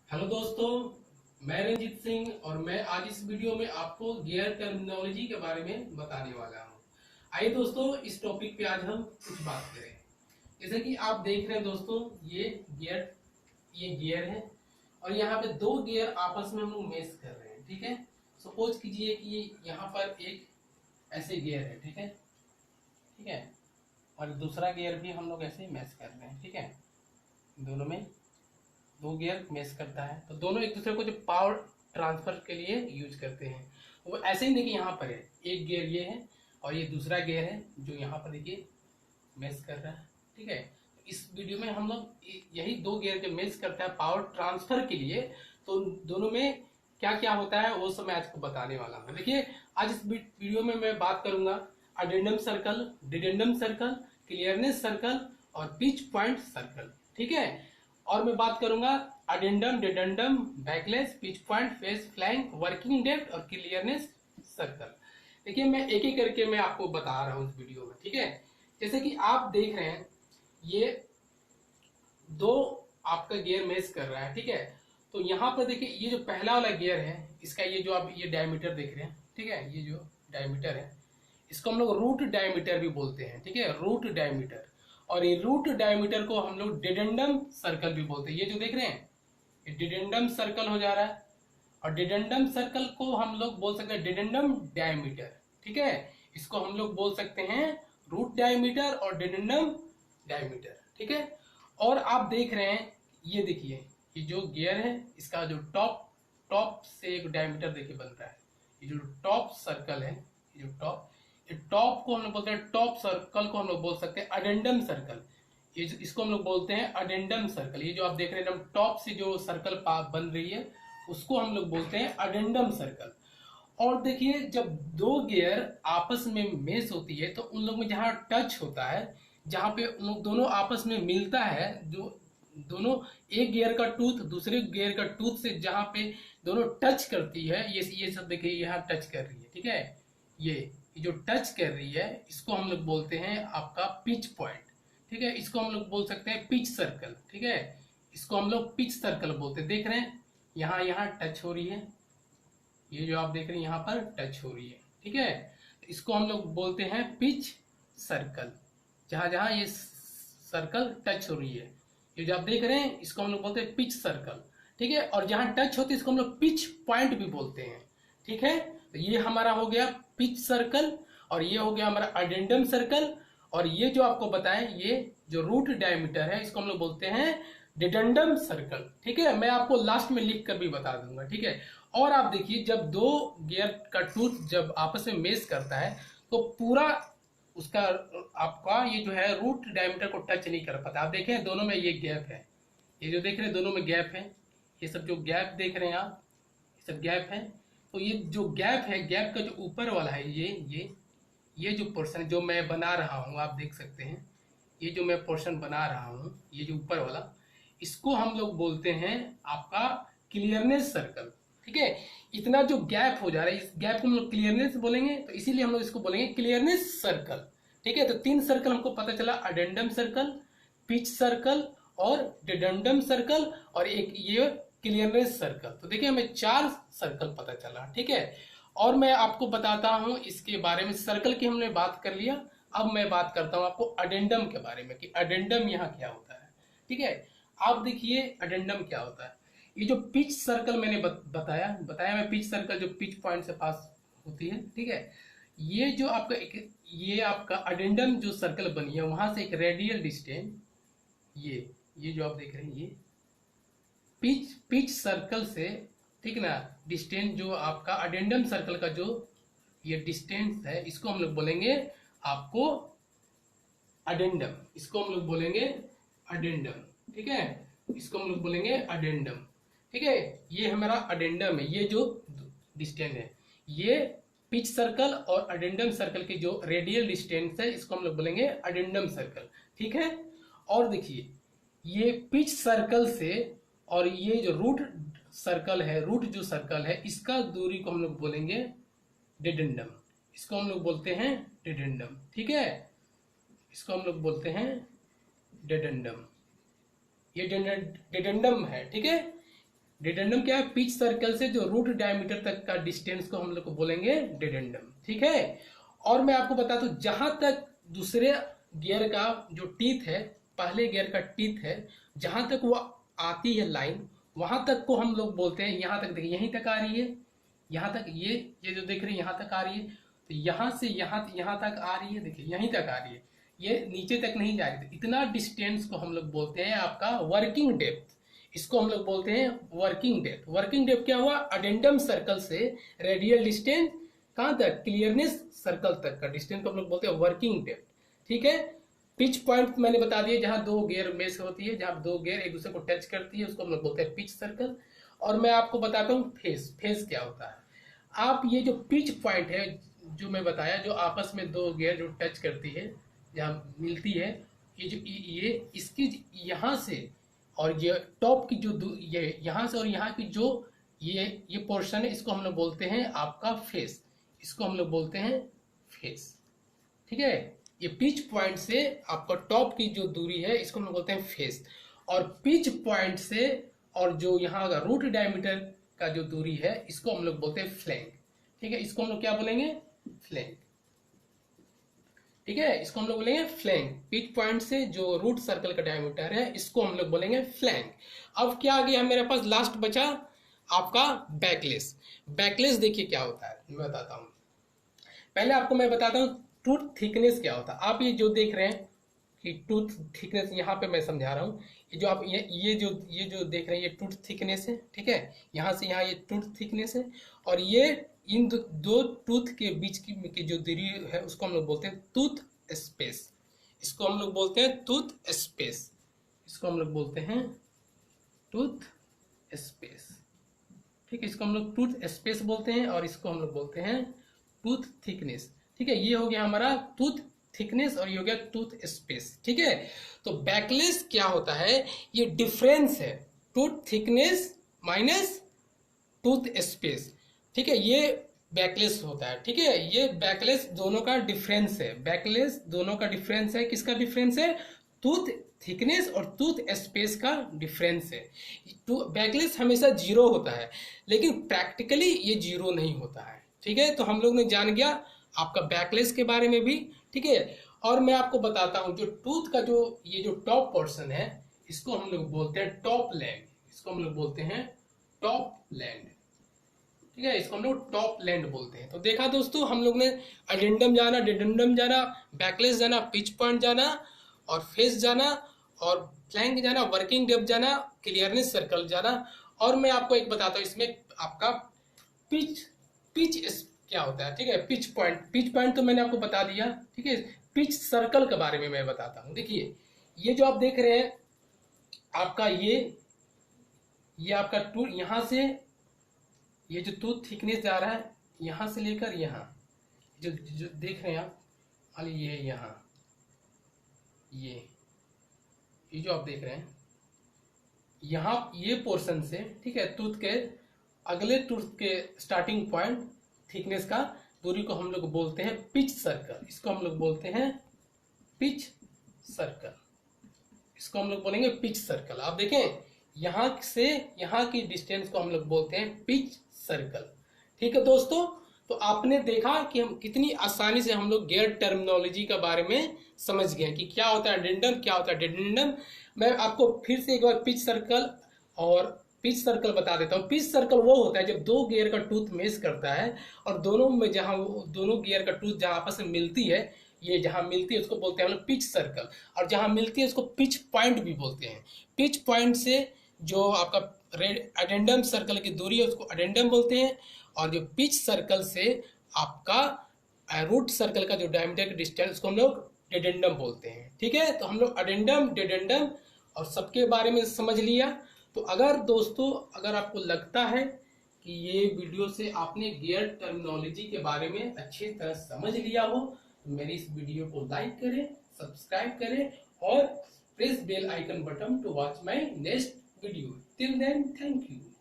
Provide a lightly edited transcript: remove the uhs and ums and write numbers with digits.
Hello दोस्तों, मैं रंजीत सिंह और मैं आज इस वीडियो में आपको गियर टर्मिनोलॉजी के बारे में बताने वाला हूं। आइए दोस्तों, इस टॉपिक पे आज हम कुछ बात करें। जैसे कि आप देख रहे हैं दोस्तों, ये गियर है और यहाँ पे दो गियर आपस में हम लोग मेश कर रहे हैं। ठीक है, सपोज कीजिए कि यहाँ पर एक ऐसे गियर है। ठीक है, ठीक है, और दूसरा गियर भी हम लोग ऐसे मैच कर रहे हैं। ठीक है, दोनों में दो गियर मेश करता है तो दोनों एक दूसरे को जो पावर ट्रांसफर के लिए यूज करते हैं। वो ऐसे ही देखिए, यहाँ पर है एक गियर ये है और ये दूसरा गियर है जो यहाँ पर देखिए मेश कर रहा है। ठीक है, इस वीडियो में हम लोग यही दो गियर जो मेश करता है पावर ट्रांसफर के लिए, तो दोनों में क्या क्या होता है वो सब मैं आज को बताने वाला हूँ। देखिए, आज इस वीडियो में मैं बात करूंगा addendum circle, dedendum circle, clearance circle और पिच पॉइंट सर्कल। ठीक है, और मैं बात करूंगा addendum, dedendum, backlash, pitch point, face, flank, working depth और क्लियरनेस सर्कल। देखिए, मैं एक एक करके मैं आपको बता रहा हूं इस वीडियो में। ठीक है, जैसे कि आप देख रहे हैं ये दो आपका गियर मेश कर रहा है। ठीक है, तो यहाँ पर देखिए ये जो पहला वाला गियर है इसका ये जो आप ये डायमीटर देख रहे हैं। ठीक है, ये जो डायमीटर है इसको हम लोग रूट डायमीटर भी बोलते हैं। ठीक है, रूट डायमीटर, और ये रूट डायमीटर को हम लोग डिडेंडम सर्कल भी बोलते हैं। ये जो देख रहे हैं ये डिडेंडम सर्कल हो जा रहा है और डिडेंडम सर्कल को हम लोग बोल सकते हैं डिडेंडम डायमीटर। ठीक है, इसको हम लोग बोल सकते हैं रूट डायमीटर और डिडेंडम डायमीटर। ठीक है, और आप देख रहे हैं ये देखिए ये जो गियर है इसका जो टॉप टॉप से एक डायमीटर देखिए बन रहा है। ये जो टॉप सर्कल है, ये जो टॉप को हम लोग बोलते हैं, टॉप सर्कल को हम लोग बोल सकते हैं अडेंडम सर्कल। इसको हम लोग बोलते हैं अडेंडम सर्कल। ये जो आप देख रहे हैं एकदम टॉप से जो सर्कल बन रही है उसको हम लोग बोलते हैं अडेंडम सर्कल। और देखिए, जब दो गियर आपस में मेश होती है तो उन लोग में जहां टच होता है, जहां पे उन लोग दोनों आपस में मिलता है, जो दोनों एक गियर का टूथ दूसरे गियर का टूथ से जहां पे दोनों टच करती है, ये सब देखिए यहाँ टच कर रही है। ठीक है, ये जो टच कर रही है इसको हम लोग बोलते हैं आपका पिच पॉइंट। ठीक है, इसको हम लोग बोल सकते हैं पिच सर्कल। ठीक है, इसको हम लोग पिच सर्कल बोलते हैं। देख रहे हैं यहाँ यहाँ टच हो रही है, ये जो आप देख रहे हैं यहाँ पर टच हो रही है। ठीक है, तो इसको हम लोग बोलते हैं पिच सर्कल, जहां जहां ये सर्कल टच हो रही है। ये जो आप देख रहे हैं इसको हम लोग बोलते हैं पिच सर्कल। ठीक है, और जहां टच होती है इसको हम लोग पिच पॉइंट भी बोलते हैं। ठीक है, तो ये हमारा हो गया पिच सर्कल और ये हो गया हमारा अडेंडम सर्कल। और ये जो आपको बताएं ये जो रूट डायमीटर है इसको हम लोग बोलते हैं डिडेंडम सर्कल। ठीक है, मैं आपको लास्ट में लिख कर भी बता दूंगा। ठीक है, और आप देखिए जब दो गियर का टूथ जब आपस में मेश करता है तो पूरा उसका आपका ये जो है रूट डायमीटर को टच नहीं कर पाता। आप देखें दोनों में ये गैप है, ये जो देख रहे हैं दोनों में गैप है, ये सब जो गैप देख रहे हैं आप ये सब गैप है। तो ये जो गैप है, गैप का जो ऊपर वाला है ये जो पोर्शन जो मैं बना रहा हूँ आप देख सकते हैं, ये जो मैं पोर्शन बना रहा हूँ ये जो ऊपर वाला, इसको हम लोग बोलते हैं आपका क्लियरनेस सर्कल। ठीक है, इतना जो गैप हो जा रहा है इस गैप को हम लोग क्लियरनेस बोलेंगे, तो इसीलिए हम लोग इसको बोलेंगे क्लियरनेस सर्कल। ठीक है, तो तीन सर्कल हमको पता चला, अडेंडम सर्कल, पिच सर्कल और डिडेंडम सर्कल और एक ये क्लियरनेस सर्कल। तो देखिए हमें चार सर्कल पता चला। ठीक है, और मैं आपको बताता हूं इसके बारे में, सर्कल की हमने बात कर लिया, अब मैं बात करता हूं आपको अडेंडम के बारे में कि अडेंडम यहाँ क्या होता है। ठीक है, आप देखिए अडेंडम क्या होता है। ये जो पिच सर्कल मैंने बताया मैं, पिच सर्कल जो पिच पॉइंट से पास होती है। ठीक है, ये जो आपका ये आपका अडेंडम जो सर्कल बनी है वहां से एक रेडियल डिस्टेंस, ये जो आप देख रहे हैं ये पिच सर्कल से, ठीक ना, डिस्टेंस जो आपका अडेंडम सर्कल का जो ये डिस्टेंस है इसको हम लोग बोलेंगे आपको अडेंडम, इसको हम लोग बोलेंगे अडेंडम। ठीक है, इसको हम लोग बोलेंगे अडेंडम। ठीक है, ये हमारा अडेंडम है, ये जो डिस्टेंस है ये पिच सर्कल और अडेंडम सर्कल की जो रेडियल डिस्टेंस है इसको हम लोग बोलेंगे अडेंडम सर्कल। ठीक है, और देखिए ये पिच सर्कल से और ये जो रूट सर्कल है, रूट जो सर्कल है इसका दूरी को हम लोग बोलेंगे डिडेंडम, इसको हम लोग बोलते हैं डिडेंडम। ठीक है, इसको हम लोग बोलते हैं डिडेंडम, ये डिडेंडम है। ठीक है, डेडेंडम क्या है? पिच सर्कल से जो रूट डायमीटर तक का डिस्टेंस को हम लोग को बोलेंगे डेडेंडम, ठीक है। और मैं आपको बता दूं, जहां तक दूसरे गियर का जो टीथ है, पहले गियर का टीथ है, जहां तक वो आती है लाइन, वहां तक को हम लोग बोलते हैं, यहां तक देखिए यहीं तक आ रही है, यहां तक ये जो देख रहे हैं यहां तक आ रही है, तो यहां से यहां तक आ रही है, देखिए यहीं तक आ रही है, ये नीचे तक नहीं जा रही थी। इतना डिस्टेंस को हम लोग बोलते हैं आपका वर्किंग डेप्थ। इसको हम लोग बोलते हैं वर्किंग डेप्थ। वर्किंग डेप्थ क्या हुआ? अडेंडम सर्कल से रेडियल डिस्टेंस कहां तक? क्लियरनेस सर्कल तक का डिस्टेंस को हम लोग बोलते हैं वर्किंग डेप्थ, ठीक है। पिच पॉइंट मैंने बता दिया, जहां दो गियर मेश होती है, जहां दो गियर एक दूसरे को टच करती है, उसको हम लोग बोलते हैं पिच सर्कल। और मैं आपको बताता हूँ फेस। फेस क्या होता है? आप ये जो पिच पॉइंट है जो मैं बताया, जो आपस में दो गियर जो टच करती है, जहाँ मिलती है, ये जो ये इसकी यहाँ से और ये टॉप की जो ये यहाँ से और यहाँ की जो ये पोर्शन है, इसको हम लोग बोलते हैं आपका फेस। इसको हम लोग बोलते हैं फेस, ठीक है। ये पिच पॉइंट से आपका टॉप की जो दूरी है, इसको हम लोग बोलते हैं फेस। और पिच पॉइंट से और जो यहाँ का रूट डायमीटर का जो दूरी है, इसको हम लोग बोलते हैं फ्लैंक, ठीक है। इसको हम लोग क्या बोलेंगे? फ्लैंक, ठीक है। इसको हम लोग बोलेंगे फ्लैंक। पिच पॉइंट से जो रूट सर्कल का डायमीटर है, इसको हम लोग बोलेंगे फ्लैंक। अब क्या आ गया मेरे पास? लास्ट बचा आपका बैकलेस। बैकलेस देखिए क्या होता है, मैं बताता हूँ। पहले आपको मैं बताता हूँ टूथ थिकनेस क्या होता है। आप ये जो देख रहे हैं कि टूथ थिकनेस, यहाँ पे मैं समझा रहा हूँ। ये जो आप ये जो देख रहे हैं, ये टूथ थिकनेस है, ठीक है। यहाँ से यहाँ ये टूथ थिकनेस है, और ये इन दो टूथ के बीच की जो दूरी है, उसको हम लोग बोलते हैं टूथ स्पेस। इसको हम लोग बोलते हैं टूथ स्पेस। इसको हम लोग बोलते हैं टूथ स्पेस, ठीक है। इसको हम लोग टूथ स्पेस बोलते हैं, और इसको हम लोग बोलते हैं टूथ थिकनेस, ठीक है। ये हो गया हमारा टूथ थिकनेस और ये हो गया टूथ स्पेस, ठीक है। तो बैकलेस क्या होता है? ये डिफरेंस है tooth thickness minus tooth space, ठीक है। ये बैकलेस होता है, ठीक है। ये बैकलेस दोनों का डिफरेंस है। बैकलेस दोनों का डिफरेंस है। किसका डिफरेंस है? टूथ थिकनेस और टूथ स्पेस का डिफरेंस है। बैकलेस हमेशा जीरो होता है, लेकिन प्रैक्टिकली ये जीरो नहीं होता है, ठीक है। तो हम लोग ने जान गया आपका बैकलेस के बारे में भी, ठीक है। और मैं आपको बताता हूं, जो टूथ का जो ये जो टॉप पोर्शन है, इसको हम लोग बोलते हैं टॉप लैंड। इसको हम लोग बोलते हैं टॉप लैंड, ठीक है। इसको हम लोग टॉप लैंड बोलते हैं। तो देखा दोस्तों, हम लोग ने अडेंडम जाना, डेडेंडम जाना, बैकलेस जाना, पिच पॉइंट जाना, और फेस जाना, और फ्लैंक जाना, वर्किंग डेप्थ जाना, क्लियरनेस सर्कल जाना। और मैं आपको एक बताता हूँ, इसमें आपका पिच क्या होता है, ठीक है। पिच पॉइंट तो मैंने आपको बता दिया, ठीक है। पिच सर्कल के बारे में मैं बताता हूँ। देखिए, ये जो आप देख रहे हैं आपका ये आपका टूल, यहां से ये जो टूथ थिकनेस जा रहा है, यहां से लेकर यहां, जो देख रहे हैं आप, खाली ये यहां, ये जो आप देख रहे हैं यहां, ये पोर्शन से, ठीक है, टूथ के अगले टूथ के स्टार्टिंग पॉइंट थिकनेस का दूरी को हम लोग बोलते हैं पिच सर्कल। इसको हम लोग बोलते हैं पिच सर्कल। इसको हम लोग बोलेंगे पिच सर्कल। आप देखें, यहां से यहां की डिस्टेंस को हम लोग बोलते हैं पिच सर्कल, ठीक है दोस्तों। तो आपने देखा कि हम कितनी आसानी से हम लोग गियर टर्मिनोलॉजी के बारे में समझ गए कि क्या होता है अडेंडम, क्या होता है डेडेंडम। मैं आपको फिर से एक बार पिच सर्कल और पिच सर्कल बता देता हूँ। पिच सर्कल वो होता है जब दो गियर का टूथ मेश करता है, और दोनों में जहां दोनों गियर का टूथ जहां आपस में मिलती है, ये जहां मिलती है उसको बोलते हैं हम लोग पिच सर्कल, और जहां मिलती है उसको पिच पॉइंट भी बोलते हैं। पिच पॉइंट से जो आपका अडेंडम सर्कल की दूरी है उसको अडेंडम बोलते हैं, और जो पिच सर्कल से आपका रूट सर्कल का जो डायमीटर का डिस्टेंस उसको हम लोग डेडेंडम बोलते हैं, ठीक है। तो हम लोग अडेंडम, डेडेंडम और सबके बारे में समझ लिया। तो अगर दोस्तों, अगर आपको लगता है कि ये वीडियो से आपने गियर टर्मिनोलॉजी के बारे में अच्छी तरह समझ लिया हो, तो मेरी इस वीडियो को लाइक करें, सब्सक्राइब करें, और press bell icon button to watch my next video. Till then, thank you.